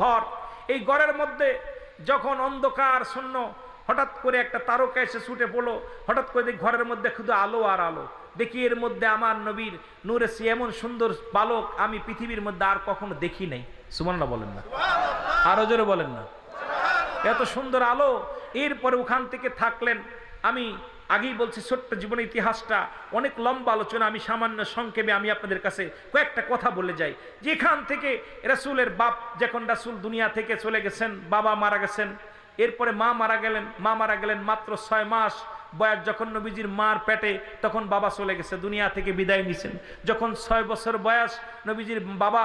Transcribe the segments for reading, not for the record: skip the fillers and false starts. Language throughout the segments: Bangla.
ঘর। এই ঘরের মধ্যে যখন অন্ধকার শূন্য, হঠাৎ করে একটা তারকা এসে ছুটে পড়লো। হঠাৎ করে দেখি ঘরের মধ্যে শুধু আলো আর আলো। দেখি এর মধ্যে আমার নবীর নূরে সে এমন সুন্দর বালক আমি পৃথিবীর মধ্যে আর কখনো দেখি নাই। সুবহানাল্লাহ বলেন না, আরো জোরে বলেন না। এত সুন্দর আলো। এরপরে ওখান থেকে থাকলেন। আমি আগেই বলছি ছোট্ট জীবনের ইতিহাসটা অনেক লম্বা আলোচনা, আমি সামান্য সংক্ষেপে আমি আপনাদের কাছে কয়েকটা কথা বলে যাই। যেখান থেকে রাসূলের বাপ, যখন রাসূল দুনিয়া থেকে চলে গেছেন, বাবা মারা গেছেন, এরপরে মা মারা গেলেন মাত্র 6 মাস বয়স। যখন নবীজির মার পেটে, তখন বাবা চলে গেছে, দুনিয়া থেকে বিদায় নিছেন। যখন 6 বছর বয়স নবীজির বাবা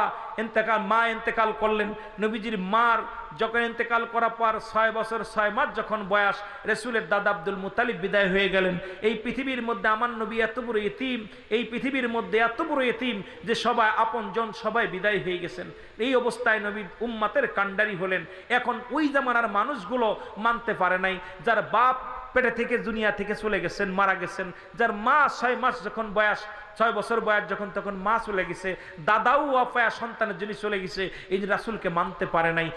মা ইন্তেকাল করলেন। নবীজির মার যখন ইন্তেকাল করার পর 6 বছর 6 মাস যখন বয়স, রাসূলের দাদা আব্দুল মুত্তালিব বিদায় হয়ে গেলেন। এই পৃথিবীর মধ্যে আমার নবী এত বড় ইতিম, এই পৃথিবীর মধ্যে এত বড় ইতিম যে সবাই আপনজন সবাই বিদায় হয়ে গেছেন। এই অবস্থায় নবী উম্মতের কান্ডারি হলেন। এখন ওই জামানার মানুষগুলো মানতে পারে নাই, যার বাপ পেটে থেকে দুনিয়া থেকে চলে গেছেন, মারা গেছেন, যার মা 6 মাস যখন বয়স, 6 বছর বয়স যখন, তখন মা চলে গেছে, দাদাও অপায়া সন্তানের জন্য চলে গেছে, এই যে রাসূলকে মানতে পারে নাই।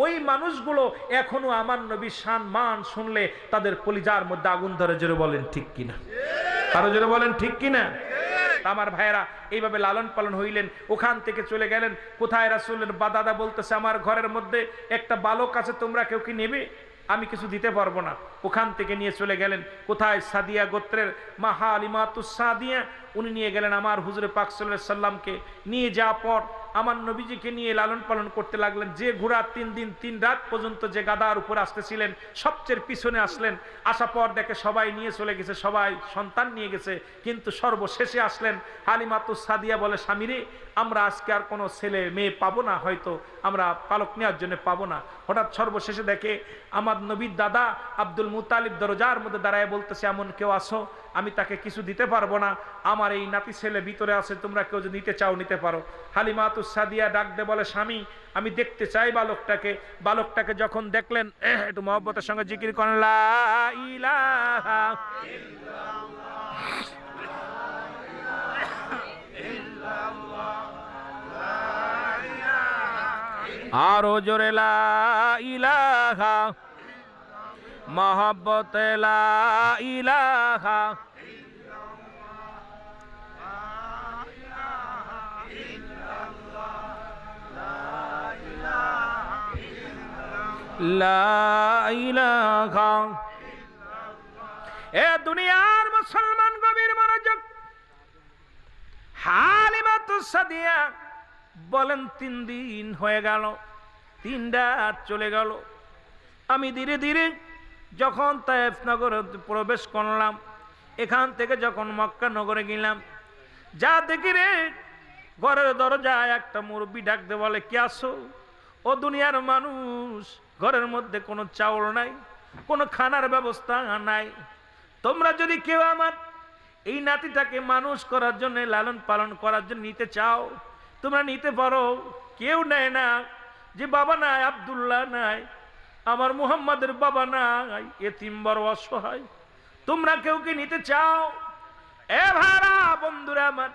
ওই মানুষগুলো এখনো আমার নবীর শান মান শুনলে তাদের কলিজার মধ্যে আগুন ধরে। জোরে বলেন ঠিক কিনা, আরো জোরে বলেন ঠিক কিনা। আমার ভাইয়েরা এইভাবে লালন পালন হইলেন। ওখান থেকে চলে গেলেন কোথায়? রাসূলের দাদা বলতেছে, আমার ঘরের মধ্যে একটা বালক আছে, তোমরা কেউ কি নেবে? আমি কিছু দিতে পারবো না। ওখান থেকে নিয়ে চলে গেলেন কোথায়? সাদিয়া গোত্রের মা হালিমাতুস সাদিয়া, উনি নিয়ে গেলেন আমার হুজুরে পাক সাল্লাল্লাহু আলাইহি সাল্লামকে। নিয়ে যাওয়ার পর আমার নবীজিকে নিয়ে লালন পালন করতে লাগলেন। যে ঘোড়া 3 দিন 3 রাত পর্যন্ত যে গাদার উপর আসতেছিলেন, সবচেয়ে পিছনে আসলেন। আসা পর দেখে সবাই নিয়ে চলে গেছে, সবাই সন্তান নিয়ে গেছে, কিন্তু সর্বশেষে আসলেন হালিমাতুস সাদিয়া বলে, স্বামী রে, আমরা আজকে আর কোনো ছেলে মেয়ে পাবো না, হয়তো আমরা পালক নেওয়ার জন্য পাবো না। হঠাৎ সর্বশেষে দেখে আমার নবীর দাদা আব্দুল মুত্তালিব দরজার মধ্যে দাঁড়ায় বলতেছে, এমন কেউ আসো, আমি তাকে কিছু দিতে পারবো না, আমার এই নাতি ছেলে ভিতরে আছে, তোমরা কেউ যদি নিতে চাও নিতে পারো। হালিমাতুস সাদিয়া ডাক দে বলে, স্বামী আমি দেখতে চাই বালকটাকে। বালকটাকে যখন দেখলেন, একটু মহব্বতের সঙ্গে জিকির করেন, লা ইলাহা আরো জোরে লা ইলাহা, মহব্বতে লা ইলাহা, লা ইলাহা। এ দুনিয়ার মুসলমান গভীর মনোযোগ। হালিমাতুস সাদিয়া বলেন, 3 দিন হয়ে গেল, 3 রাত চলে গেল। আমি ধীরে ধীরে যখন তায়েফ নগরে প্রবেশ করলাম, এখান থেকে যখন মক্কা নগরে গেলাম, যা দেখি রে, ঘরের দরজায় একটা মুরব্বী ডাক দে বলে, কে আসো? ও দুনিয়ার মানুষ, ঘরের মধ্যে কোনো চাউল নাই, কোনো খানার ব্যবস্থা নাই, তোমরা যদি কেউ আমার এই নাতিটাকে মানুষ করার জন্য, লালন পালন করার জন্য নিতে চাও, তোমরা নিতে পারো। কেউ নেয় না, যে বাবা নাই, আব্দুল্লাহ নাই, আমার মুহাম্মাদের বাবা নাই, এতিম বড় অসহায়, তোমরা কেউ কি নিতে চাও? এ ভাইরা বন্ধুরা আমার,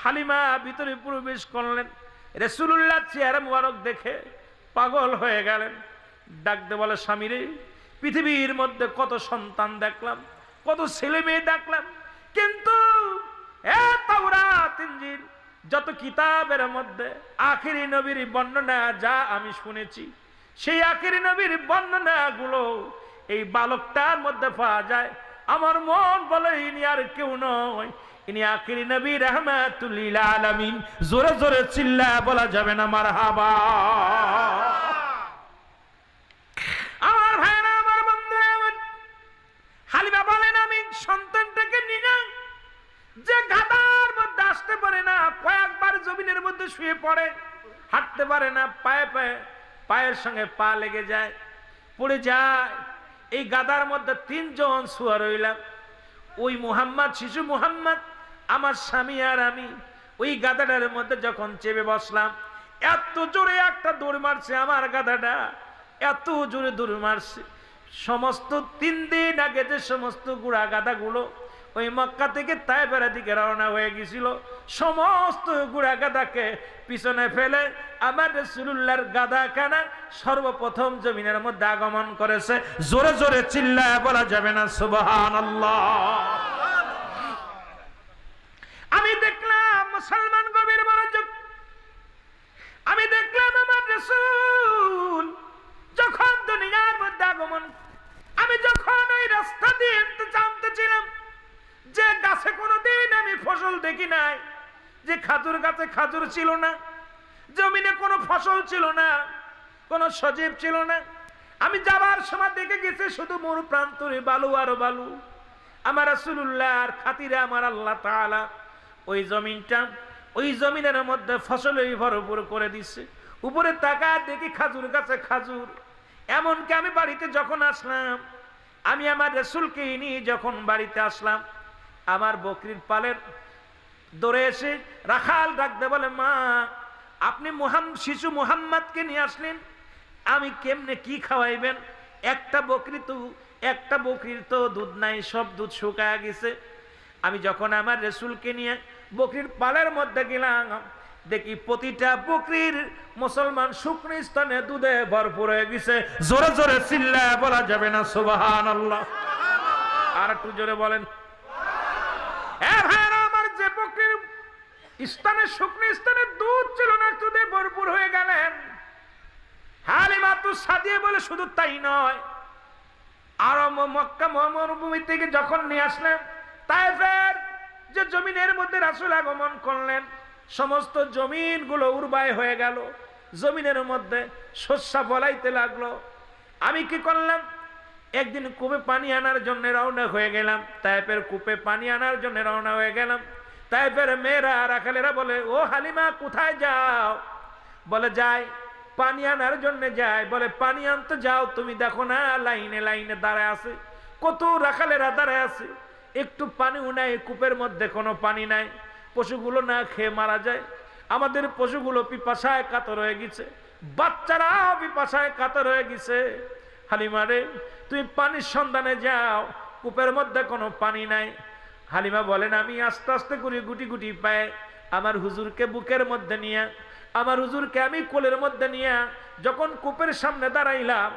হালিমা ভিতরে প্রবেশ করলেন। রাসূলুল্লাহ চেহারা মুবারক দেখে পাগল হয়ে গেলেন। ডাকতে বলে, স্বামী রে, পৃথিবীর মধ্যে কত সন্তান দেখলাম, কত ছেলে মেয়ে দেখলাম, কিন্তু তাওরাত ইনজিল যত কিতাবের মধ্যে আখিরি নবীর বর্ণনা যা আমি শুনেছি, সেই আখিরি নবীর বর্ণনাগুলো এই বালকটার মধ্যে পাওয়া যায়। আমার মন বলে, ইনি আর কেউ নয়, ইনি আখিরি নবী রাহমাতুল লিল আলামিন। জোরে জোরে চিল্লায়া বলা যাবে না মারহাবা। আমার ভাইরা, আমার বন্ধুরা, হালিমা বলেন, আমি সন্তানটাকে নিয়ে যে গাদার মধ্যে আসতে পারে না, কয়েকবার জমিনের মধ্যে শুয়ে পড়ে, হাঁটতে পারে না, পায়ের সঙ্গে পা লেগে যায়, পড়ে যায়। এই গাদার মধ্যে 3 জন শুয়ে রইলাম। ওই মুহাম্মদ, শিশু মুহাম্মদ, আমার স্বামী আর আমি ওই গাদাটার মধ্যে যখন চেপে বসলাম, এত জোরে একটা দৌড় মারছে আমার গাদাটা, এত জোরে দৌড় মারছে। সমস্ত 3 দিন আগে যে সমস্ত গুড়া গাদাগুলো ওই মক্কা থেকে তায়েফের দিকে রওনা হয়ে গেছিল। সমস্ত ঘোড়া গাদাকে পিছনে ফেলে আমার রাসূলুল্লাহর গাদাখানা সর্বপ্রথম জমিনের মধ্যে আগমন করেছে। জোরে জোরে চিল্লায় বলা যাবে না সুবহানাল্লাহ? আমি দেখলাম মুসলমান গভীর মনোযোগ, আমি দেখলাম আমার রাসূল যখন দুনিয়ার মধ্যে আগমন, আমি যখন ওই রাস্তা দিয়ে জানতেছিলাম যে গাছে কোনোদিন আমি ফসল দেখি নাই, যে খাজুর গাছে খাজুর ছিল না, জমিনে কোনো ফসল ছিল না, কোনো সজীব ছিল না। আমি যাবার সময় দেখে গেছি শুধু মরু প্রান্তরে বালু আর বালু। আমার রাসূলুল্লাহর খাতিরে আমার আল্লাহ তাআলা ওই জমিনটা, ওই জমিনের মধ্যে ফসলে ভরপুর করে দিচ্ছে। উপরে তাকায় দেখি খাজুর গাছে খাজুর। এমনকি আমি বাড়িতে যখন আসলাম, আমি আমার রাসূলকে নিয়ে যখন বাড়িতে আসলাম, আমার বকরির পালের দৌড়ে এসে রাখাল ডাকতে বলে, মা আপনি শিশু মুহাম্মদকে নিয়ে আসলেন, আমি কেমনে কি খাওয়াইবেন? একটা বকরির তো দুধ নাই, সব দুধ শুকায় গেছে। আমি যখন আমার রাসূলকে নিয়ে বকরির পালের মধ্যে গেলাম, দেখি প্রতিটা বকরির মুসলমান শুকনো স্থানে দুধে ভরপুর হয়ে গেছে। জোরে জোরে চিল্লায় বলা যাবে না সুবহানাল্লাহ? আর একটু জোরে বলেন। আমার যে বকরির স্থানে শুকনো স্থানে দুধ ছিল না, দুধে ভরপুর হয়ে গেলেন। হালিমা তো সাদিয়ে বলে শুধু তাই নয়, আর মক্কা মরুভূমি থেকে যখন নিয়ে আসলেন তায়েফের যে জমিনের মধ্যে রাসূল আগমন করলেন, সমস্ত জমিনগুলো উর্বায় হয়ে গেল, জমিনের মধ্যে শস্য ফলাইতে লাগলো। আমি কি করলাম, একদিন কূপে পানি আনার জন্য রওনা হয়ে গেলাম। তায়েফের কূপে পানি আনার জন্য রওনা হয়ে গেলাম। তায়েফের মেয়েরা রাখালেরা বলে, ও হালিমা কোথায় যাও? বলে যাই পানি আনার জন্য যাই। বলে পানি আনতে যাও, তুমি দেখো না লাইনে লাইনে দাঁড়ায় আছে, কত রাখালেরা দাঁড়ায় আছে, একটু পানিও নাই, কূপের মধ্যে কোনো পানি নাই, পশুগুলো না খেয়ে মারা যায়। আমাদের পশুগুলো পিপাসায় কাতর হয়ে গেছে, বাচ্চারাও পিপাসায় কাতর হয়ে গেছে। হালিমা রে, তুমি পানির সন্ধানে যাও, কূপের মধ্যে কোনো পানি নাই। হালিমা বলেন, আমি আস্তে আস্তে করে গুটি গুটি পায়ে আমার হুজুরকে বুকের মধ্যে নিয়ে, আমার হুজুরকে আমি কোলের মধ্যে নিয়ে যখন কূপের সামনে দাঁড়াইলাম,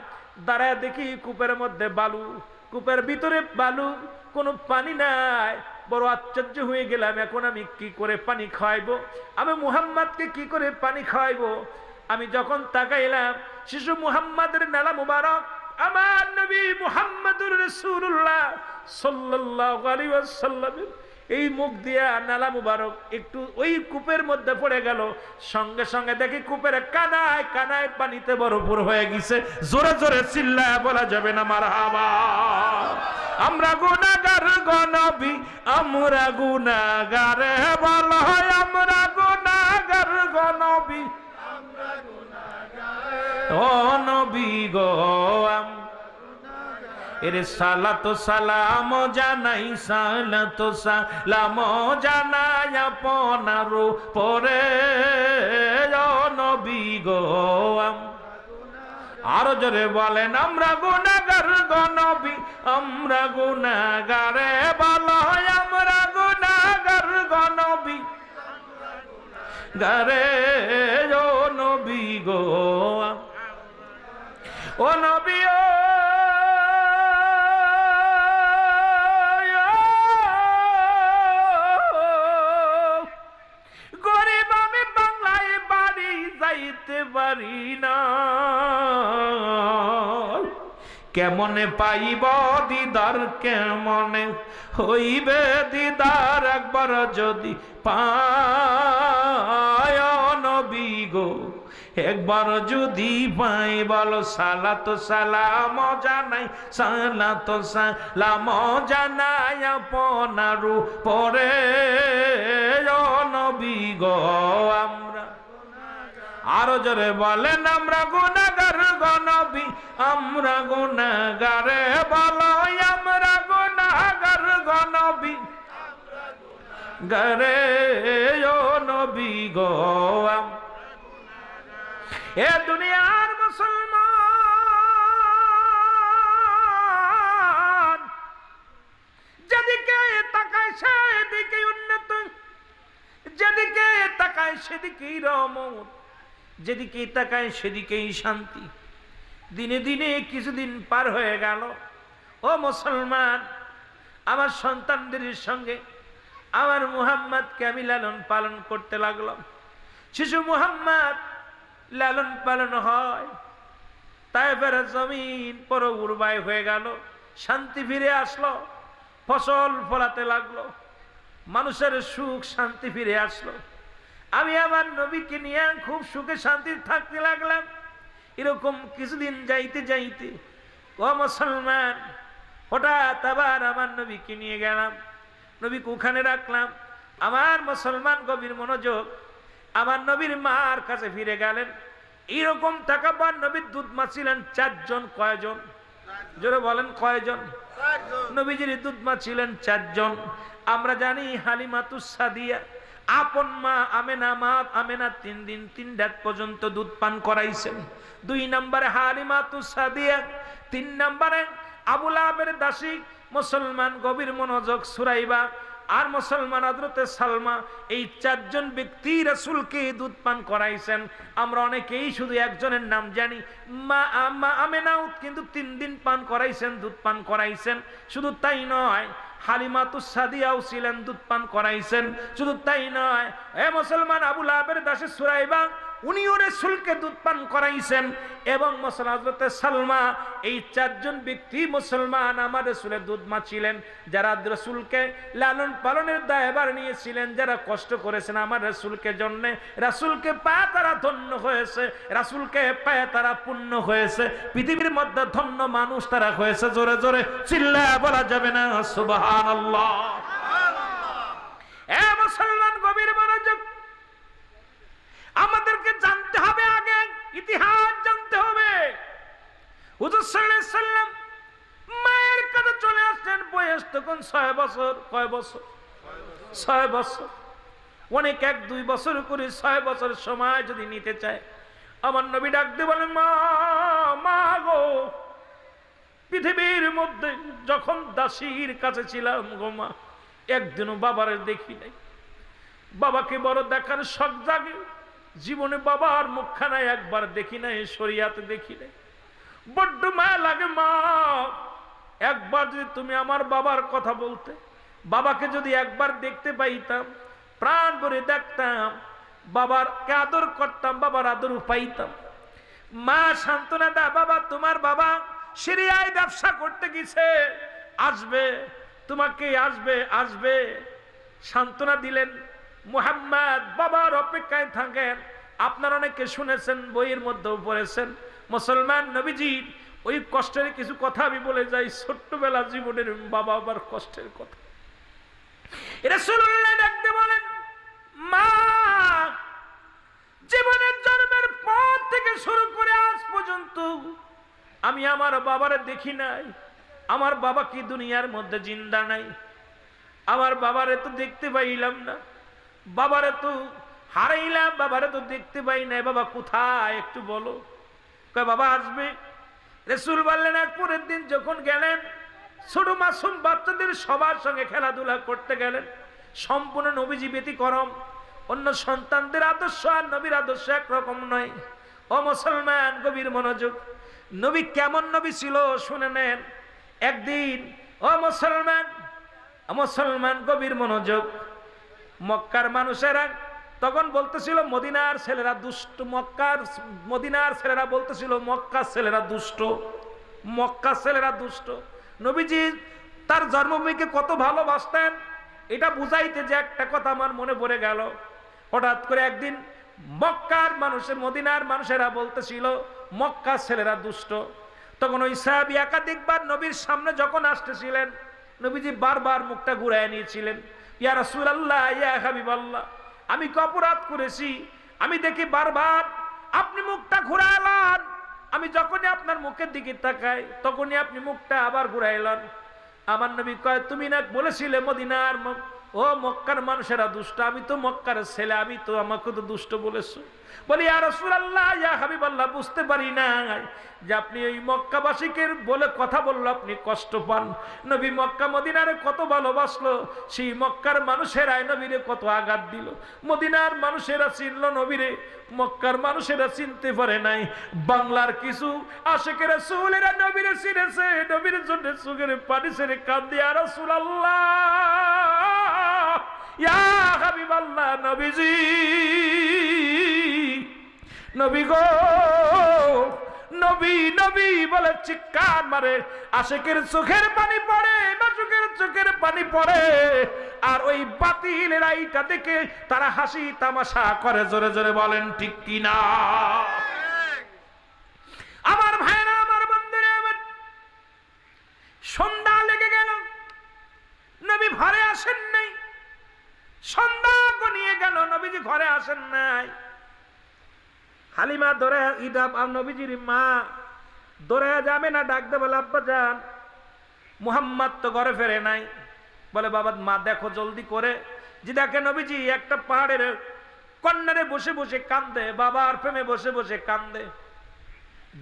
দাঁড়ায় দেখি কূপের মধ্যে বালু, কূপের ভিতরে বালু, কোনো পানি নাই। বড় আশ্চর্য হয়ে গেলাম, এখন আমি কি করে পানি খাওয়াইবো? আমি মুহাম্মদকে কি করে পানি খাওয়াইবো? আমি যখন তাকাইলাম, শিশু মুহাম্মাদের নালা মুবারক, আমার নবী মুহাম্মদুর রাসূলুল্লাহ সাল্লাল্লাহু আলাইহি ওয়াসাল্লাম এই মুখ দিয়া নালা মুবারক একটু ওই কূপের মধ্যে পড়ে গেল। সঙ্গে সঙ্গে দেখি কূপের কানায় কানায় পানিতে ভরপুর হয়ে গেছে। জোরে জোরে চিল্লায় বলা যাবে না মারহাবা? আমরা গুনাহগার গো নবী, আমরা গুনাহগার, বলো আমরা গুনাহগার গো নবী, ও নবী গো এর সালাত সালাম জানাই, সালাত সালাম জানাই আপনার পরে, ও নবী গো। আরো জোরে বলেন, আমরা গুনাহগার গো নবী, আমরা গুনাহগার, বলো আমরা গুনাহগার গো নবী গারে, ও নবী গো। ও নবী ও গরিব, আমি বাংলায় বাড়ি যাইতে পারি না, কেমনে পাইব দিদার, কেমনে হইবে দিদার, একবার যদি পায় নবী গো, একবার যদি পাই, বলো সালাত সালাম জানাই, সালাত সালাম জানাই আপনার পরে, ও নবী গো। আমরা আরো জোরে বলেন, আমরা গুনাহগার গো নবী, আমরা গুনাহগার, বলো আমরা গুনাহগার গো নবী গারে, ও নবী গো। এ দুনিয়ার মুসলমান যেদিকে তাকায় সেদিকেই রহমত, যেদিকেই তাকায় সেদিকেই শান্তি। দিনে দিনে কিছুদিন পার হয়ে গেল। ও মুসলমান, আমার সন্তানদের সঙ্গে আমার মুহাম্মদকে আমি লালন পালন করতে লাগলাম। শিশু মুহাম্মদ লালন পালন হয়, তায়েফের জমিন পুরো উর্বর হয়ে গেল, শান্তি ফিরে আসলো, ফসল ফলাতে লাগলো, মানুষের সুখ শান্তি ফিরে আসলো। আমি আমার নবীকে নিয়ে খুব সুখে শান্তি থাকতে লাগলাম। এরকম কিছুদিন যাইতে যাইতে ও মুসলমান, হঠাৎ আবার আমার নবীকে নিয়ে গেলাম, নবীকে ওখানে রাখলাম। আমার মুসলমান গভীর মনোযোগ, আমার নবীর মার কাছে ফিরে গেলেন। এইরকম তাকাবার নবীর দুধ মা ছিলেন 4 জন। কয়জন? জোরে বলেন কয়জন? নবীজির দুধ মা ছিলেন 4 জন। আমরা জানি হালিমাতুস সাদিয়া আপন মা আমেনা 3 দিন 3 রাত পর্যন্ত দুধ পান করাইছেন। 2 নম্বরে হালিমাতুস সাদিয়া, 3 নম্বরে আবু লাহাবের দাসী মুসলমান গভীর মনোযোগ সুরাইবা, আর মুসলমান হযরতে সালমা। এই 4 জন ব্যক্তি রাসূলকে দুধ পান করাইছেন। আমরা অনেকেই শুধু একজনের নাম জানি, মা আমেনাও কিন্তু 3 দিন পান করাইছেন, দুধ পান করাইছেন। শুধু তাই নয়, হালিমাতুস সাদিয়াও ছিলেন, দুধ পান করাইছেন। শুধু তাই নয়, এ মুসলমান আবু লাহাবের দাসী সুরাইবা, উনিও রাসূলকে দুধ পান করাইছেন। এবং মুসলমান হযরতে সালমা, এই 4 জন ব্যক্তি মুসলমান আমার রাসূলের দুধ মা ছিলেন, যারা রাসূলকে লালন পালনের দায়ভার নিয়েছিলেন, যারা কষ্ট করেছেন আমার রাসূলকে জন্য। রাসূলকে পায় তারা ধন্য হয়েছে, রাসূলকে পায় তারা পুণ্য হয়েছে। পৃথিবীর মধ্যে ধন্য মানুষ তারা হয়েছে। জোরে জোরে চিল্লায়া বলা যাবে না সুবহানাল্লাহ? এ মুসলমান গভীর মনোযোগ, আমাদেরকে জানতে হবে, আগে ইতিহাস জানতে হবে। হুজুর সাল্লাল্লাহু আলাইহি সাল্লাম মায়ের কাছে চলে আসলেন, বয়স তখন 6 বছর। কয় বছর? 6 বছর। অনেক 1-2 বছর করে 6 বছর সময় যদি নিতে চায়, আমার নবী ডাক দিয়ে বলেন, মা মা গো, পৃথিবীর মধ্যে যখন দাসীর কাছে ছিলাম গো মা, একদিনও বাবারে দেখি নাই। বাবাকে বড় দেখার শখ জাগে, জীবনে বাবার মুখখানা একবার দেখি নাই, শরিয়াতে দেখি নাই। বড্ড মায়া লাগে মা, একবার যদি তুমি আমার বাবার কথা বলতে, বাবাকে যদি একবার দেখতে পাইতাম, প্রাণ ভরে দেখতাম, বাবারকে আদর করতাম, বাবার আদর পাইতাম। মা সান্ত্বনা দেয়, বাবা তোমার বাবা সিরিয়ায় ব্যবসা করতে গেছে, আসবে, তোমাকে আসবে আসবে। সান্ত্বনা দিলেন। মুহাম্মদ বাবার অপেক্ষায় থাকেন। আপনারা অনেকে শুনেছেন, বইয়ের মধ্যেও পড়েছেন। মুসলমান নবীজির ওই কষ্টের কিছু কথা আমি বলে যাই, ছোট্টবেলা জীবনের বাবা আবার কষ্টের কথা। রাসূলুল্লাহ ডাকতে বলেন, মা জীবনের জন্মের পর থেকে শুরু করে আজ পর্যন্ত আমি আমার বাবারে দেখি নাই। আমার বাবা কি দুনিয়ার মধ্যে জিন্দা নাই? আমার বাবারে তো দেখতে পাইলাম না, বাবারে তো হারাইলাম, বাবারে তো দেখতে পাই নাই। বাবা কোথায় একটু বলো। কয় বাবা আসবে। রাসূল বললেন, আর পরের দিন যখন গেলেন, ছোট মাসুম বাচ্চাদের সবার সঙ্গে খেলাধুলা করতে গেলেন। সম্পূর্ণ নবীজি ব্যতিক্রম, অন্য সন্তানদের আদর্শ আর নবীর আদর্শ একরকম নয়। ও মুসলমান গভীর মনোযোগ, নবী কেমন নবী ছিল শুনে নেন। একদিন ও মুসলমান গভীর মনোযোগ, মক্কার মানুষেরা তখন বলতেছিল মদিনার ছেলেরা দুষ্ট। মদিনার ছেলেরা বলতেছিল মক্কার ছেলেরা দুষ্ট, মক্কার ছেলেরা দুষ্ট। নবীজি তার জন্মভূমিকে কত ভালোবাসতেন, এটা বুঝাইতে যে একটা কথা আমার মনে পড়ে গেল। হঠাৎ করে একদিন মক্কার মানুষের, মদিনার মানুষেরা বলতেছিল মক্কার ছেলেরা দুষ্ট। তখন ওই সাহাবী একাধিকবার নবীর সামনে যখন আসতেছিলেন, নবীজি বারবার মুখটা ঘুরায় নিয়েছিলেন। ইয়া রাসূলুল্লাহ, ইয়া হাবিবাল্লাহ, আমি কি অপরাধ করেছি? আমি দেখি বারবার আপনি মুখটা ঘুরাইলেন, আমি যখনই আপনার মুখের দিকে তাকাই তখনই আপনি মুখটা আবার ঘুরাইলেন। আমার নবী কয়, তুমি না বলেছিলে মদিনার ও মক্কার মানুষেরা দুষ্ট, আমি তো মক্কার ছেলে, আমি তো আমাকে তো দুষ্ট বলেছো। বলি ইয়া রাসূলুল্লাহ, ইয়া হাবিবাল্লাহ, বুঝতে পারি না যে আপনি এই মক্কাবাসীকে বলে কথা বললো আপনি কষ্ট পান। নবী মক্কা মদিনারে কত ভালোবাসলো, সেই মক্কার মানুষেরা নবীরে কত আঘাত দিল। মদিনার মানুষেরা চিনলো নবীরে, মক্কার মানুষেরা চিনতে পারে নাই। বাংলার কিছু আশিকের রাসূলেরা নবীরে চিনেছে, নবীর জন্য চোখের পানি ছেড়ে কাঁদে ইয়া রাসূলুল্লাহ, ইয়া হাবিবাল্লাহ, নবীজি, নবী গো, নবী নবী বলে চিৎকার মারে। আশিকের চোখের পানি পড়ে, নাচুকের চোখের পানি পড়ে, আর ওই বাতিলের আইটা দেখে তারা হাসি তামাশা করে। জোরে জোরে বলেন ঠিক কিনা? আমার ভাইরা, আমার বন্ধুরা, আমার সন্ধ্যা লেগে গেল, নবী ঘরে আসেন নাই। সন্ধ্যা গনিয়ে গেল, নবীজি ঘরে আসেন নাই। হালিমা ধরে ইদা নবীজির মা ধরে যাবে না, ডাকতে বলে আব্বা যান, মুহাম্মদ তো ঘরে ফেরে নাই। বলে বাবা, মা দেখো জলদি করে। যে দেখে নবীজি একটা পাহাড়ের কন্যারে বসে বসে কান্দে, বাবার প্রেমে বসে বসে কান্দে।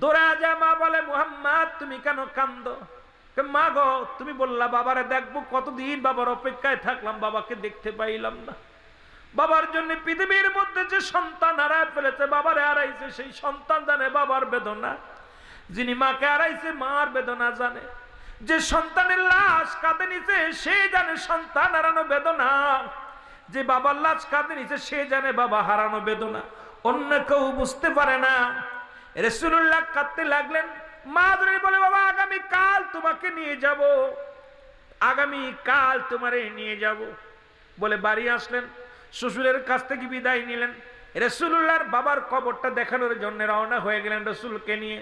দৌড়া যায় মা, বলে মুহাম্মদ তুমি কেন কান্দো? মা গো, তুমি বললা বাবারে দেখবো, কতদিন বাবার অপেক্ষায় থাকলাম, বাবাকে দেখতে পাইলাম না। বাবার জন্য পৃথিবীর মধ্যে যে সন্তান হারায় ফেলেছে, বাবারে হারাইছে, সেই সন্তান জানে বাবার বেদনা। যিনি মাকে হারাইছে মার বেদনা জানে। যে সন্তানের লাশ কাঁধে নিছে সে জানে সন্তান হারানো বেদনা। যে বাবার লাশ কাঁধে নিছে সে জানে বাবা হারানো বেদনা। অন্য কেউ বুঝতে পারে না। রাসূলুল্লাহ কাঁদতে লাগলেন। মা ধরে বলে বাবা, আগামী কাল তোমাকে নিয়ে যাব, আগামী কাল তোমারে নিয়ে যাব। বলে বাড়ি আসলেন, শ্বশুরের কাছ থেকে বিদায় নিলেন। রাসূলুল্লাহর বাবার কবরটা দেখানোর জন্য রওনা হয়ে গেলেন রাসূলকে নিয়ে।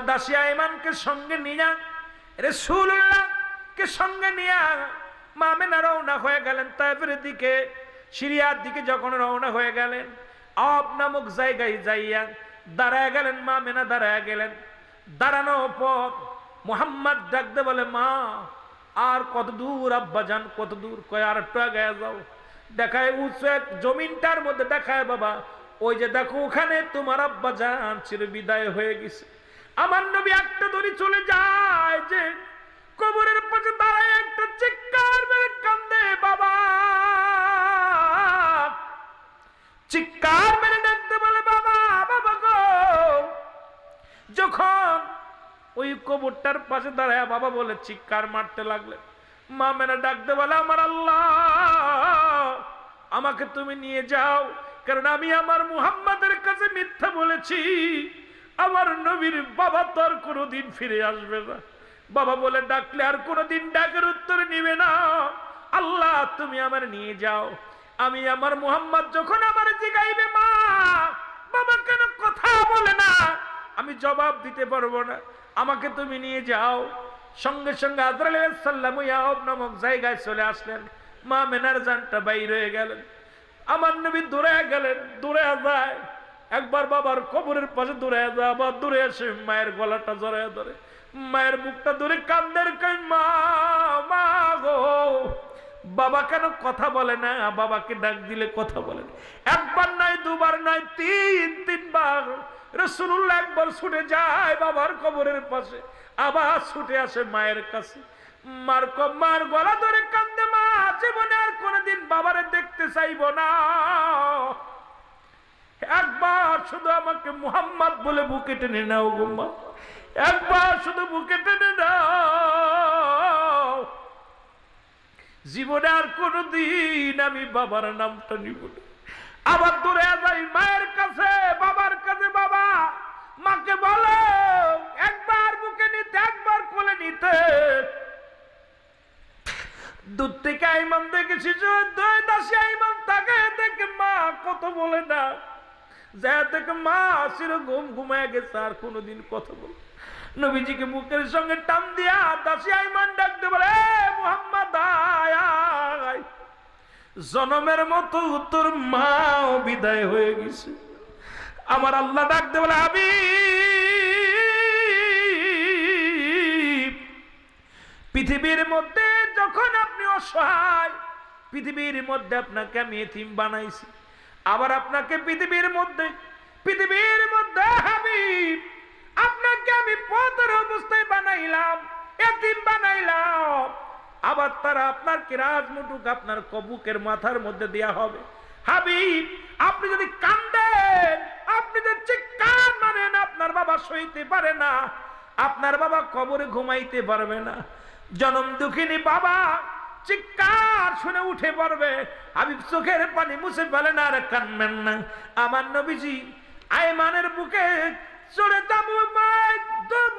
দাসী আয়মানকে সঙ্গে নিয়ে, রাসূলুল্লাহকে সঙ্গে নিয়ে মা আমেনা রওনা হয়ে গেলেন তায়েফের দিকে। সিরিয়ার দিকে যখন রওনা হয়ে গেলেন, আব নামক জায়গায় যাইয়া দাঁড়ায় গেলেন। মা আমেনা দাঁড়ায় গেলেন। দাঁড়ানোর পর মুহাম্মদ ডাকতে বলে, মা আর কত দূর আব্বা যান, কত দূর? কয় আর একটু আগে যাও। দেখায় উঁচু এক জমিনটার মধ্যে, দেখায় বাবা ওই যে দেখো ওখানে তোমার আব্বা যান চির বিদায় হয়ে গেছে। আমার নবী একটা দড়ি চলে যায়, যে কবরের পাশে দাঁড়ায় একটা চিৎকার মেরে কান্দে, বাবা চিৎকার মেরে ডাকতে বলে বাবা, বাবা গো। যখন ওই কবরটার পাশে দাঁড়ায় বাবা বলে চিৎকার মারতে লাগলেন। মা মেনা ডাকতে বলে, আমার আল্লাহ, আমাকে তুমি নিয়ে যাও, কারণ আমি আমার মুহাম্মাদের কাছে মিথ্যা বলেছি। আমার নবীর বাবা তো আর কোনোদিন ফিরে আসবে না। বাবা বলে ডাকলে আর কোনোদিন ডাকের উত্তর নিবে না। আল্লাহ তুমি আমার নিয়ে যাও। আমি আমার মুহাম্মদ যখন আমার জিগাইবে, মা বাবা কেন কথা বলে না, আমি জবাব দিতে পারবো না, আমাকে তুমি নিয়ে যাও। সঙ্গে সঙ্গে আজরাইল আলাইহিস সালাম ইয়াব নামক জায়গায় চলে আসলেন। মা মেনার জানটা বাইর হয়ে গেলেন। আমার নবী দূরে গেলেন। দূরে যায়, একবার বাবার কবরের পাশে দূরে যায়, আবার দূরে এসে মায়ের গলাটা জড়ায় ধরে, মায়ের মুখটা ধরে কান্দের, কই মা, মা গো। বাবা কেন কথা বলে না? বাবাকে ডাক দিলে কথা বলেন। একবার নয়, দুবার নয়, তিনবার। রাসূলুল্লাহ একবার ছুটে যায় বাবার কবরের পাশে, আবার ছুটে আসে মায়ের কাছে। মার গলা ধরে কান্দে, মা জীবনে আর কোনদিন বাবারে দেখতে চাইব না, একবার শুধু আমাকে মুহাম্মদ বলে বুকে টেনে নাও গো মা, একবার শুধু বুকে টেনে নাও। জীবনে আর কোনদিন আমি বাবার নামটা নিব না। আবার দূরে যাই মায়ের কাছে, বাবার কাছে। বাবা মাকে বলো একবার বুকে নিতে, একবার কোলে নিতে। দূর থেকে আইমান দেখেছি, দাসী আইমান তাকে দেখে মা কত বলে না, যা থেকে মা আসিল ঘুমায় গেছে, আর কোনোদিন কথা বলে। নবীজিকে মুখের সঙ্গে টান দিয়া দাসী আইমান ডাকতে বলে, মুহাম্মদ আয়। জনমের মতো তোর মাও বিদায় হয়ে গেছে। আমার আল্লাহ ডাকতে বলে, হাবিব, পৃথিবীর মধ্যে যখন আপনি অসহায়, পৃথিবীর মধ্যে আপনাকে আমি এতিম বানাইছি, আবার আপনাকে পৃথিবীর মধ্যে হাবিব আপনাকে আমি পথের অবস্থায় বানাইলাম, এতিম বানাইলাম, আবার তারা আপনার কিরাজ মুটুক আপনার কবুকের মাথার মধ্যে দেয়া হবে। হাবিব আপনি যদি কান্দেন, আপনি যদি চিৎকার মারেন, আপনার বাবা সইতে পারে না, আপনার বাবা কবরে ঘুমাইতে পারবে না। জনম দুঃখিনী বাবা চিৎকার শুনে উঠে পড়বে, হাবিব চোখের পানি মুছে ফেলেন আর কান্দেন না। আমার নবীজি আইমানের বুকে চলে যাব,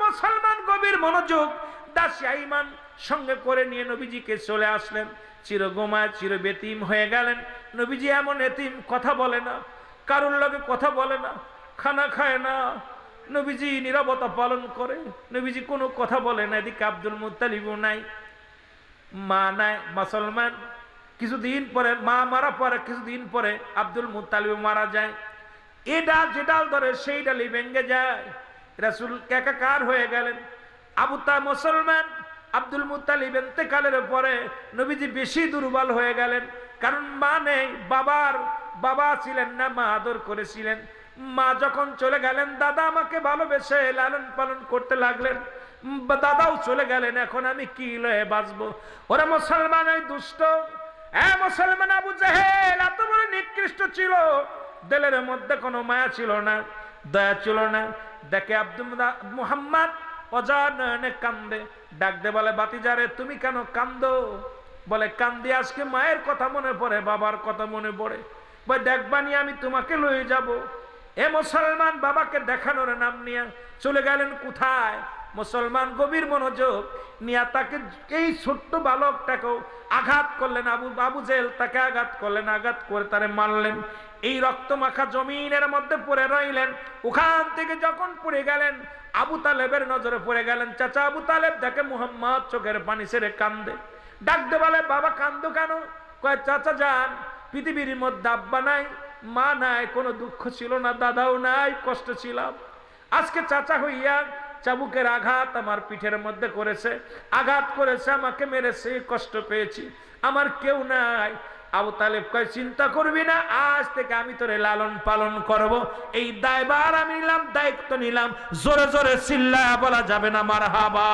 মুসলমান গভীর মনোযোগ, দাসী আইমান সঙ্গে করে নিয়ে নবীজিকে চলে আসলেন। চিরগোমায় চির বেতিম হয়ে গেলেন। নবীজি এমন এতিম, কথা বলে না, কারোর লগে কথা বলে না, খানা খায় না, নবীজি নীরবতা পালন করে, নবীজি কোনো কথা বলে না। এদিকে আব্দুল মুত্তালিবও নাই, মা নাই, মুসলমান। কিছুদিন পরে মা মারা পরে কিছুদিন পরে আব্দুল মুত্তালিব মারা যায়। এ ডাল যে ডাল ধরে সেই ডালই ভেঙে যায়। রাসূল একাকার হয়ে গেলেন। আবু তালেব মুসলমান, আব্দুল মুত্তালিব ইন্তেকালের পরে নবীজি বেশি দুর্বল হয়ে গেলেন, কারণ মা নেই, বাবা ছিলেন না, মা আদর করেছিলেন। মা যখন চলে গেলেন, দাদা আমাকে ভালোবেসে লালন পালন করতে লাগলেন, দাদাও চলে গেলেন, এখন আমি কি লয়ে বাঁচবো? ওরা মুসলমান ওই দুষ্ট, মুসলমান আবু জেহেল এত বড় নিকৃষ্ট ছিল, দিলের মধ্যে কোনো মায়া ছিল না, দয়া ছিল না। দেখে আব্দুল মুহাম্মদ অজাননে কান্দে, ডাক দে বলে, বাতিজারে তুমি কেন কান্দো? বলে, কান্দি আজকে মায়ের কথা মনে পড়ে, বাবার কথা মনে পড়ে। বলে, দেখবানি আমি তোমাকে লয়ে যাব। এ মুসলমান বাবাকে দেখানোর নাম নিয়ে চলে গেলেন কোথায়? মুসলমান গভীর মনোযোগ নিয়ে তাকে, এই ছোট্ট বালকটাকেও আঘাত করলেন। আবু জেহেল তাকে আঘাত করলেন, আঘাত করে তারে মারলেন। এই রক্ত মাখা জমিনের মধ্যে পড়ে রইলেন। ওখান থেকে যখন পড়ে গেলেন, আবু তালেবের নজরে পড়ে গেলেন। চাচা আবু তালেব দেখে মুহাম্মদ চোখের পানি ছেড়ে কান্দে, ডাকতে বলে, বাবা কান্দো কেন? কয়, চাচা যান, পৃথিবীর মধ্যে আব্বা নাই, মা নাই, কোনো দুঃখ ছিল না, দাদাও নাই, কষ্ট ছিলাম। আজকে চাচা হইয়া চাবুকের আঘাত আমার পিঠের মধ্যে করেছে, আঘাত করেছে, আমাকে মেরেছে, কষ্ট পেয়েছি, আমার কেউ নাই। আবু তালেব কয়, চিন্তা করবি না, আজ থেকে আমি তোরে লালন পালন করব। এই দায়ভার আমি নিলাম, দায়িত্ব নিলাম। জোরে জোরে চিল্লায়া বলা যাবে না মারহাবা?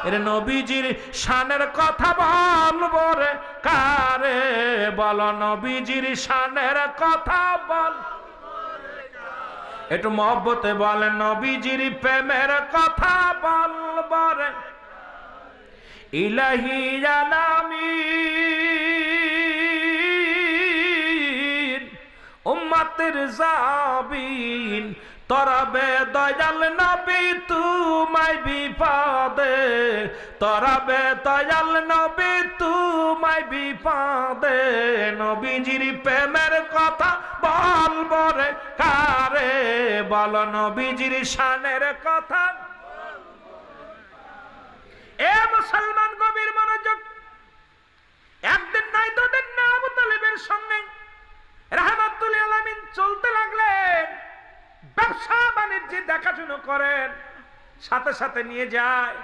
এর নবীজির শানের কথা বলবো রে কারে, বলো নবীজির শানের কথা বল। একটু মহব্বতে বলেন, নবীজির প্রেমের কথা বলবো রে। ইলাহি আলামিন উম্মতের জাবিন, তরাবে দয়াল নবী তোমায় বিপদে, তরাবে দয়াল নবী তোমায় বিপদে। নবীজির প্রেমের কথা বলবো রে কারে, বলো নবীজির শানের কথা। এ মুসলমান গভীর মনোযোগ, একদিন নাই দুদিন না আবু তালেবের সঙ্গে রাহমাতুল আলামিন চলতে লাগলেন। ব্যবসা বাণিজ্যে দেখাশুনো করেন, সাথে সাথে নিয়ে যায়,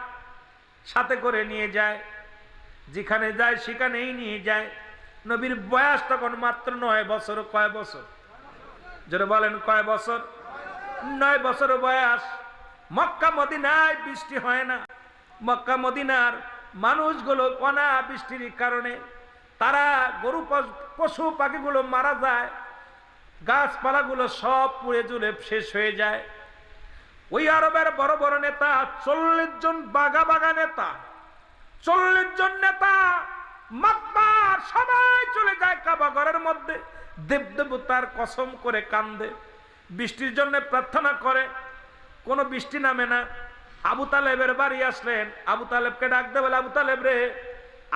সাথে করে নিয়ে যায়, যেখানে যায় সেখানেই নিয়ে যায়। নবীর বয়স তখন মাত্র 9 বছর। কয় বছর? যারা বলেন কয় বছর? 9 বছর বয়স। মক্কা মদিনায় বৃষ্টি হয় না। মক্কা মদিনার মানুষগুলো অনাবৃষ্টির কারণে তারা গরু পশু পাখিগুলো মারা যায়, গাছপালাগুলো সব পুড়ে জুড়ে শেষ হয়ে যায়। ওই আরবের বড় বড় নেতা, 40 জন বাঘা নেতা, 40 জন নেতা মাতবার সবাই চলে যায় কাবা ঘরের মধ্যে, দেবদেবতার কসম করে কান্দে, বৃষ্টির জন্য প্রার্থনা করে, কোনো বৃষ্টি নামে না। আবু তালেবের বাড়ি আসলেন, আবু তালেবকে ডাক দে বলে, আবু তালেব রে,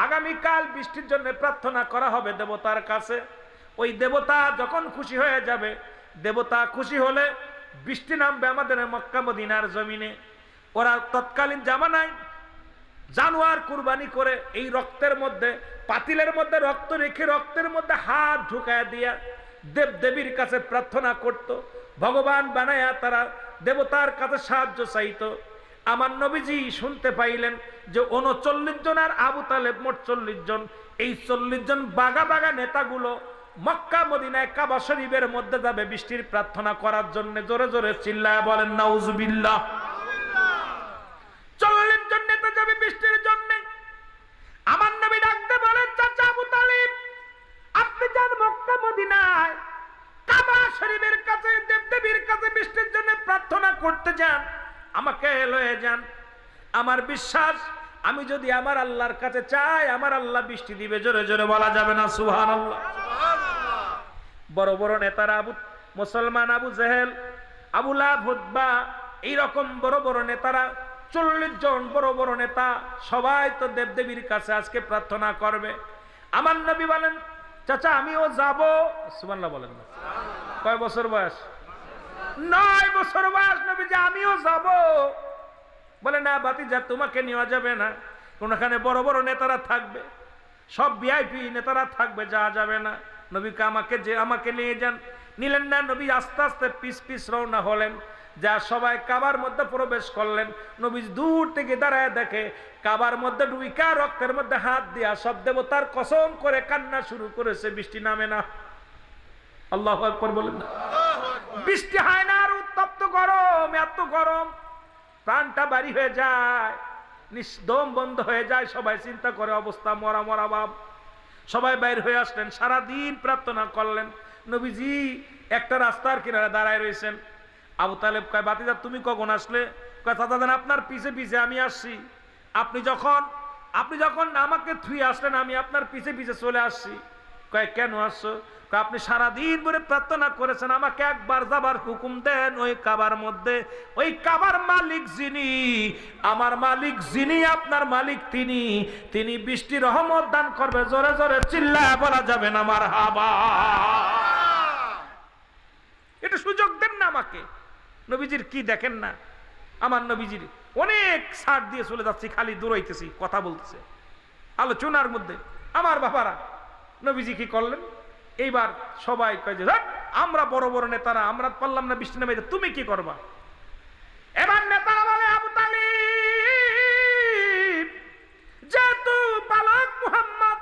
আগামীকাল বৃষ্টির জন্য প্রার্থনা করা হবে দেবতার কাছে। ওই দেবতা যখন খুশি হয়ে যাবে, দেবতা খুশি হলে বৃষ্টি নামবে আমাদের মক্কা মদিনার জমিনে। ওরা তৎকালীন জামানায় জানোয়ার কুরবানি করে এই রক্তের মধ্যে, পাতিলের মধ্যে রক্ত রেখে রক্তের মধ্যে হাত ঢুকায় দিয়া দেব দেবীর কাছে প্রার্থনা করত, ভগবান বানায়া তারা দেবতার কাছে সাহায্য চাইতো। আমার নবীজি শুনতে পাইলেন যে 39 জন আর আবু তালেব মোট 40 জন, এই 40 জন বাগা বাগা নেতাগুলো মক্কা মদিনায় কাবা শরীফের মধ্যে যাবে বৃষ্টির প্রার্থনা করার জন্য। জোরে জোরে চিল্লায় বলেন নাউজুবিল্লাহ। 40 জন নেতা যাবে বৃষ্টির জন্য। আমার নবী ডাকতে বলেন, চাচা আবু তালিব, আপনি যান মক্কা মদিনায় কাবা শরীফের কাছে দেবদেবীর কাছে বৃষ্টির জন্য প্রার্থনা করতে যান, আমাকে লয়ে যান। আমার বিশ্বাস, আমি যদি আমার আল্লাহর কাছে চাই আমার আল্লাহ বৃষ্টি দিবে। জোরে জোরে বলা যাবে না সুবহানাল্লাহ। বড় বড় নেতারা মুসলমান আবু জেহেল, আবু লাহাব, উতবা, এইরকম বড় বড় নেতারা 40 জন বড় বড় নেতা সবাই তো দেবদেবীর কাছে আজকে প্রার্থনা করবে। আমার নবী বলেন, চাচা আমিও যাব। সুবহানাল্লাহ বলেন না। কয় বছর বয়স? 9 বছর বয়স। নবী যে আমিও যাব। বলে না ভাতিজা, তোমাকে নেওয়া যাবে না, কোনখানে বড় বড় নেতারা থাকবে, সব ভিআইপি নেতারা থাকবে, যাওয়া যাবে না। নবীকে আমাকে নিয়ে যান। নিলেন না। নবী আস্তে আস্তে পিস পিস রওনা হলেন। যা সবাই কাবার মধ্যে প্রবেশ করলেন। নবী দূর থেকে দাঁড়ায় দেখে কাবার মধ্যে ডুইকা রক্তের মধ্যে হাত দিয়া সব দেবতার কসম করে কান্না শুরু করেছে। বৃষ্টি নামে না। আল্লাহু আকবার বলেন না। বৃষ্টি হয় না। আর উত্তপ্ত গরম, এত গরম, প্রাণটা বাড়ি হয়ে যায়, নিঃদম বন্ধ হয়ে যায়। সবাই চিন্তা করে অবস্থা মরা মরা ভাব। সবাই বাইর হয়ে আসলেন, সারাদিন প্রার্থনা করলেন। নবীজি একটা রাস্তার কিনারে দাঁড়ায় রয়েছেন। আবু তালেব কয়, বাতিজা তুমি কখন আসলে? কয়, চাচা জান আপনার পিছে পিছে আমি আসছি। আপনি যখন আমাকে থুই আসলেন আমি আপনার পিছে পিছে চলে আসছি। কয়, কেন আসছো? কয়, আপনি সারাদিন ধরে প্রার্থনা করেছেন, আমাকে একবার যাবার হুকুম দেন ওই কাবার মধ্যে। ওই কাবার মালিক যিনি, আমার মালিক যিনি, আপনার মালিক তিনি বৃষ্টি রহমত দান করবে। জোরে জোরে চিল্লায় বলা যাবে না মারহাবা। এটা সুযোগ দেন না আমাকে। নবীজির কি দেখেন না? আমার নবীজির অনেক ছাড় দিয়ে চলে যাচ্ছি, খালি দৌড়াইতেছি, কথা বলতেছে আলোচনার মধ্যে। আমার বাবারা, নবীজি কি করলেন? এইবার সবাই কয় যে আমরা বড় বড় নেতারা, আমরা পারলাম না বৃষ্টি নামাইতে, তুমি কি করবা? এবার নেতারা বলে, আবু তালিব, যেহেতু বালক মুহাম্মদ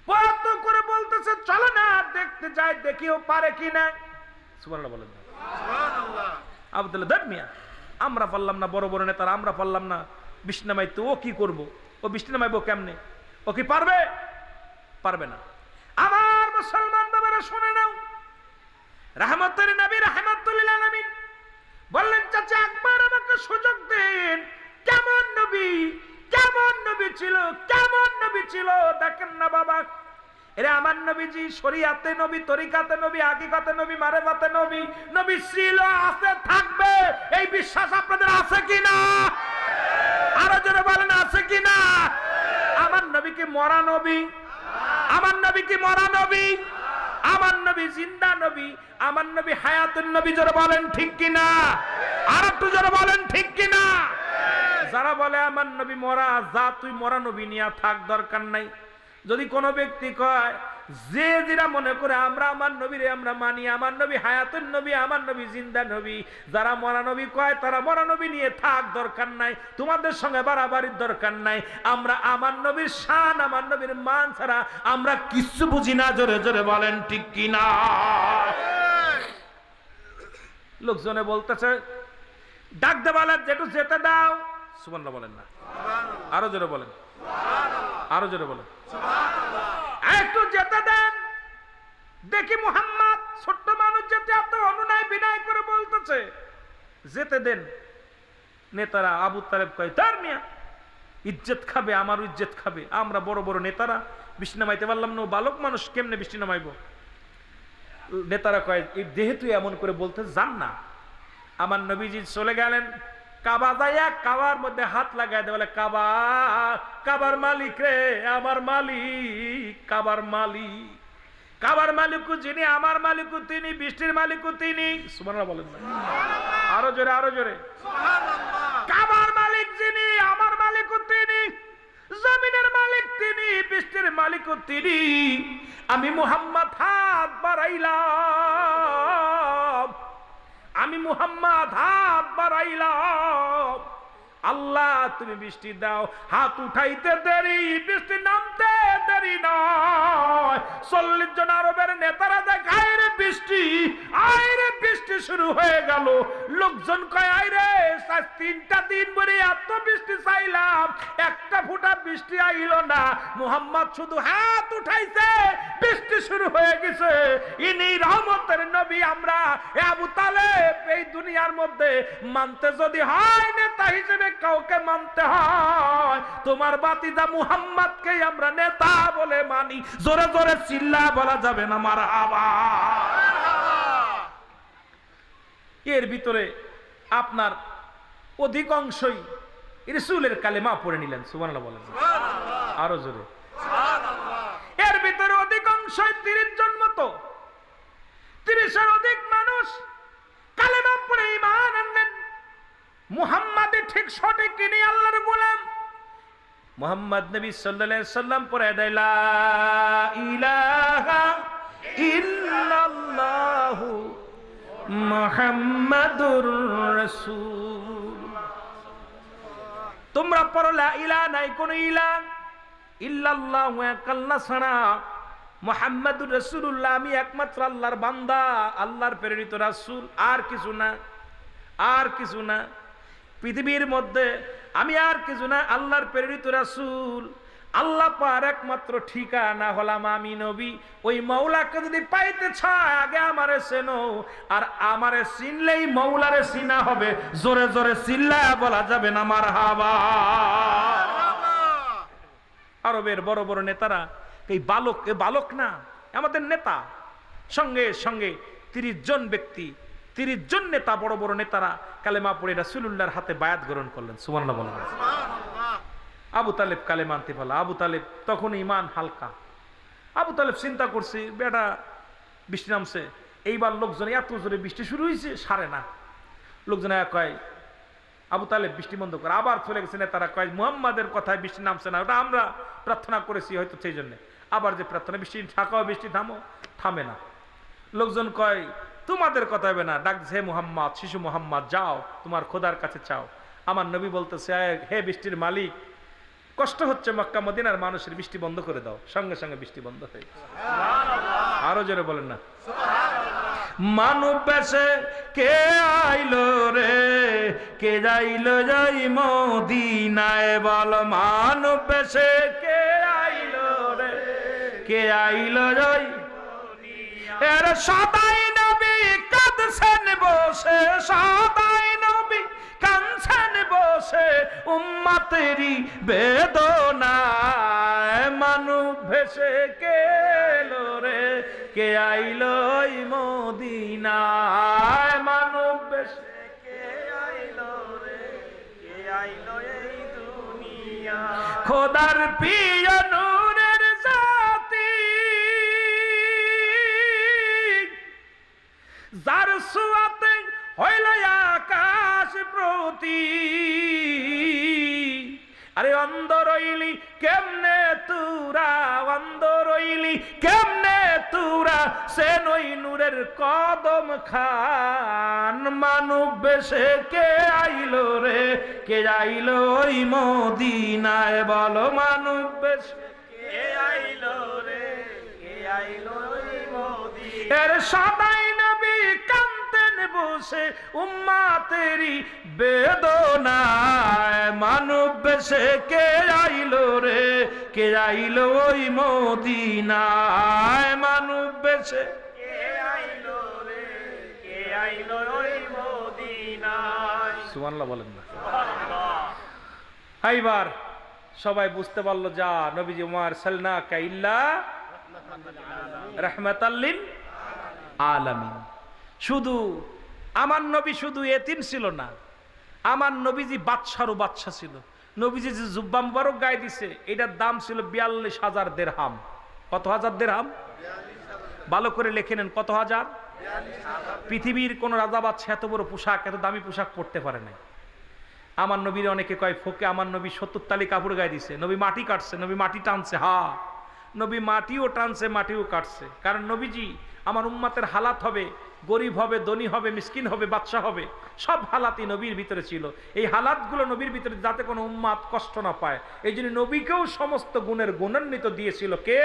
বত করে বলতেছে, চলো না দেখতে যাই, দেখিও পারে কিনা। সুবহানাল্লাহ বলেন না। সুবহানাল্লাহ। আবু তালিব, দেখ মিয়া, আমরা পারলাম না, বড় বড় নেতারা আমরা পারলাম না বৃষ্টি নামাইতে, ও কি করবো? ও বৃষ্টি নামাইবো কেমনে? ও কি পারবে? পারবে না। আমার মুসলমান বাবারা শুনে নাও, রাহমাতুল নবী রাহমাতুল লিল আলামিন বললেন, চাচা একবার আমাকে সুযোগ দেন। কেমন নবী ছিল, কেমন নবী ছিল দেখেন না বাবা। এরা আমার নবীজি শরীয়তে নবী, তরিকাতে নবী, হাকিকতে নবী, মারেফাতে নবী। নবী ছিল, আছে, থাকবে, এই বিশ্বাস আপনাদের আছে কিনা? আরো জোরে বলেন, আছে কিনা? আমার নবী কি মরা নবী? আমার নবী কি মরা নবী? আমার নবী জিন্দা নবী, আমার নবী হায়াতুন নবী। জোরে বলেন ঠিক কিনা? আর একটু জোরে বলেন ঠিক কিনা? যারা বলে আমার নবী মরা, যা তুই মরা নবী নিয়ে থাক, দরকার নাই। যদি কোনো ব্যক্তি কয়, যে যেটা মনে করে আমরা আমার নবীরে আমরা মানি, আমার নবী হায়াতুন নবী, আমার নবী জিন্দা নবী, যারা মরা নবী কয় তারা মরা নবী নিয়ে থাক, দরকার নাই, তোমাদের সঙ্গে বাড়াবাড়ির দরকার নাই। আমরা আমার নবীর শান, আমার নবীর মান ছাড়া আমরা কিছু বুঝি না। জোরে জোরে বলেন ঠিক কিনা? লোকজনে বলতেছে, ডাক দে বলে, যেটু যেতে দাও। সুবহানাল্লাহ বলেন না। আরো জোরে বলেন, আরো জোরে বলেন, একটু যেতে দেন। দেখি মুহাম্মদ ছোট্ট মানুষ যেতে এত অনুনয় বিনয় করে বলতেছে, যেতে দেন। নেতারা আবু তালেব কয়, তার মিয়া ইজ্জত খাবে, আমার ইজ্জত খাবে। আমরা বড় বড় নেতারা বৃষ্টি নামাইতে পারলাম না, বালক মানুষ কেমনে বৃষ্টি নামাইব? নেতারা কয়, যেহেতু এমন করে বলতে যান না। আমার নবীজি চলে গেলেন কাবা, যাইয়া কাবার মধ্যে হাত লাগাই দেয়, বলে, কাবা, কাবার মালিক রে, আমার মালিক, কাবার মালিক, কাবার মালিকও যিনি, আমার মালিকও তিনি, বৃষ্টির মালিকও তিনি। সুবহানাল্লাহ বলেন না। আরো জোরে, আরো জোরে। কাবার মালিক যিনি, আমার মালিকও তিনি, জমিনের মালিক তিনি, বৃষ্টির মালিকও তিনি। আমি মুহাম্মদ হাত বাড়াইলাম, আমি মুহাম্মদ হাত বাড়াইলাম, আল্লাহ তুমি বৃষ্টি দাও। হাত উঠাইতে দেরি, বৃষ্টি নামতে দেরি নয়। 40 জন আরবের নেতারা দেখায় রে বৃষ্টি, আইরে বৃষ্টি শুরু হয়ে গেল। লোকজন কয় আইরে 3টা দিন ধরে এত বৃষ্টি চাইলাম, একটা ফোঁটা বৃষ্টি আইল না। মুহাম্মদ শুধু হাত উঠাইছে, বৃষ্টি শুরু হয়ে গেছে। ইনি রহমতের নবী। আমরা আবু তালেব এই দুনিয়ার মধ্যে মানতে যদি হয়, নেতা হিসেবে কাউকে মানতে হয়, তোমার বাতিজা মুহাম্মদকেই আমরা নেতা বলে মানি। জোরে জোরে চিল্লা বলা যাবে না মারহাবা। এর ভিতরে আপনার অধিকাংশই রাসূলের কালেমা পড়ে নিলেন। সুবহানাল্লাহ বলেন, আরো জোরে। এর ভিতরে অধিকাংশই 30 জন মতো, 30-এর অধিক মানুষ কালেমা পড়ে ঈমান আনলেন। মুহাম্মাদই ঠিক সঠিক, ইনি আল্লাহর গোলাম। মুহাম্মদ নবী সাল্লাল্লাহু আলাইহি সাল্লাম পড়ে দেয় লা ইলাহা ইল্লাল্লাহু মুহাম্মাদুর রাসূল। তোমরা পড়ো লা ইলাহা, নাই কোন ইলাহ, ইল্লাল্লাহু এক আল্লাহ ছাড়া, মুহাম্মাদুর রাসূলুল্লাহ আমি একমাত্র আল্লাহর বান্দা, আল্লাহর প্রেরিত রাসূল, আর কিছু না, আর কিছু না। পৃথিবীর মধ্যে আমি আর কিছু না, আল্লাহর প্রেরিত রাসূল। আল্লাহ পার একমাত্র ঠিকানা হলাম আমি নবী। ওই মৌলাকে যদি পাইতে চায় আগে আমারে চেনো, আর আমারে চিনলেই মৌলারে চিনা হবে। জোরে জোরে চিল্লায়া বলা যাবে না মারহাবা। আরবের বড় বড় নেতারা এই বালক না, আমাদের নেতা। সঙ্গে সঙ্গে 30 জন ব্যক্তি, 30 জন নেতা, বড় বড় নেতারা কালেমা পড়ে রাসূলুল্লাহর হাতে বায়াত গ্রহণ করলেন। সুবহানাল্লাহ বলেন। আবু তালেব কালেমা আনতে পারল। আবু তালেব তখন ঈমান হালকা। আবু তালেব চিন্তা করছে, বেটা বৃষ্টি নামছে, এইবার লোকজন এত জোরে বৃষ্টি শুরু হয়েছে, সারে না। লোকজন কয় আবু তালেব বৃষ্টি বন্ধ করে। আবার চলে গেছে নেতারা, কয় মুহাম্মাদের কথায় বৃষ্টি নামছে না, ওটা আমরা প্রার্থনা করেছি হয়তো সেই জন্য। আবার যে প্রার্থনা, বৃষ্টি ঠাকাও, বৃষ্টি থামো, থামে না। লোকজন কয় তোমাদের কথা হবে না, ডাক হে মুহাম্মদ, শিশু মুহাম্মদ, যাও তোমার খোদার কাছে চাও। আমার নবী বলতেছে, হে বৃষ্টির মালিক, কষ্ট হচ্ছে মক্কা মদিনার মানুষের, বৃষ্টি বন্ধ করে দাও। সঙ্গে সঙ্গে বৃষ্টি বন্ধ হয়ে গেছে। আরো জোরে বলেন না। মানব বেশে কে আইলো রে, কে যাইলো যাই মদিনায়, বল মানব বেশে কে আইলো রে, কে আইলো যাই। এর সদাই নবী কাঁদছেন বসে, সদাই নবী কাঁদছেন বসে, উম্মতেরই বেদনায়। মানব ভেসে কে এলো রে, কে আইলো এই মদিনায়। মানব ভেসে কে আইলো রে, কে আইলো এই দুনিয়া। খোদার প্রিয় নূরের জাতি, যার সুয়াতে হইল আকাশ প্রতি। আরে অন্ধ রইলি কেমনে তুরা, অন্ধ রইলি কেমনে তুরা, সে নই নূরের কদম খান। মানব বেশে কে আইলো রে, কে আইলো ওই মদিনায়, বলো মানব বেশে কে আইলো রে, কে আইলো ওই মদিনায়। এর সদাই নবী কাঁদতেন বসে, উম্মতেরই বেদনায়। মানব বেশে কে আইলো রে, কে আইলো ওই মদিনায়। মানব বেশে কে আইলো রে, কে আইলো ওই মদিনায়। সুবহানাল্লাহ বলেন না। এইবার সবাই বুঝতে পারলো, যা নবীজি ওমর সাল্লাল্লাহু ইল্লা রাহমাতাল লিল আলামিন। শুধু আমার নবী শুধু এতিম ছিল না, আমার নবীজি বাদশারও বাদশা ছিল। নবীজি যে জুব্বা মুবারক গায়ে দিছে, এটার দাম ছিল 42,000 দিরহাম। কত হাজার দিরহাম? ভালো করে লিখে নেন, কত হাজার? পৃথিবীর কোন রাজা বাদশা এত বড় পোশাক, এত দামি পোশাক পরতে পারে নাই। আমার নবীর অনেকে কয় ফোকে, আমার নবী 70 তালি কাপড় গায়ে দিছে। নবী মাটি কাটছে, নবী মাটি টানছে। হা, নবী মাটিও টানছে, মাটিও কাটছে। কারণ নবীজি আমার উম্মতের হালাত হবে গরিব হবে, ধনী হবে, মিসকিন হবে, বাদশা হবে, সব হালাতই নবীর ভিতরে ছিল। এই হালাতগুলো নবীর ভিতরে যাতে কোনো উম্মাত কষ্ট না পায়, এই জন্য নবীকেও সমস্ত গুণের গুণান্বিত দিয়েছিল কে?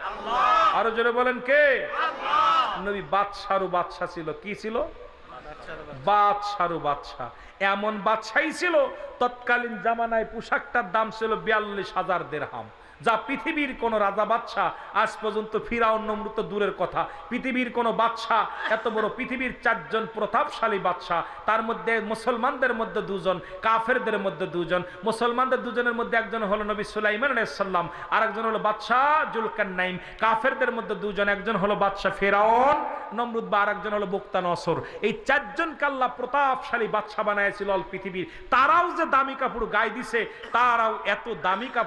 আল্লাহ। আরো জোরে বলেন কে? আল্লাহ। নবী বাদশারু বাদশা ছিল। কি ছিল? বাদশারু বাদশা। এমন বাদশাই ছিল তৎকালীন জামানায় পোশাকটার দাম ছিল 42,000 দিরহাম, যা পৃথিবীর কোন রাজা বাদশাহ আজ পর্যন্ত, ফিরাউন নমরুদ তো দূরের কথা, পৃথিবীর কোন বাদশাহ এত বড়, পৃথিবীর 4 জন প্রতাপশালী বাদশাহ, তার মধ্যে মুসলমানদের মধ্যে 2 জন, কাফেরদের মধ্যে 2 জন। মুসলমানদের 2 জনের মধ্যে একজন হলো নবী সুলাইমান আলাইহিস সালাম, আরেকজন হলো বাদশাহ জুলকারনাইন। কাফেরদের মধ্যে 2 জন, একজন হলো বাদশাহ ফিরাউন নমরুদ, বা আরেকজন হলো বুকতানসর। এই 4 জনকে আল্লাহ প্রতাপশালী বাদশাহ বানাইছিল অল পৃথিবীর। তারাও যে দামি কাপড় গায়ে দিছে, তারাও এত দামি কাপড়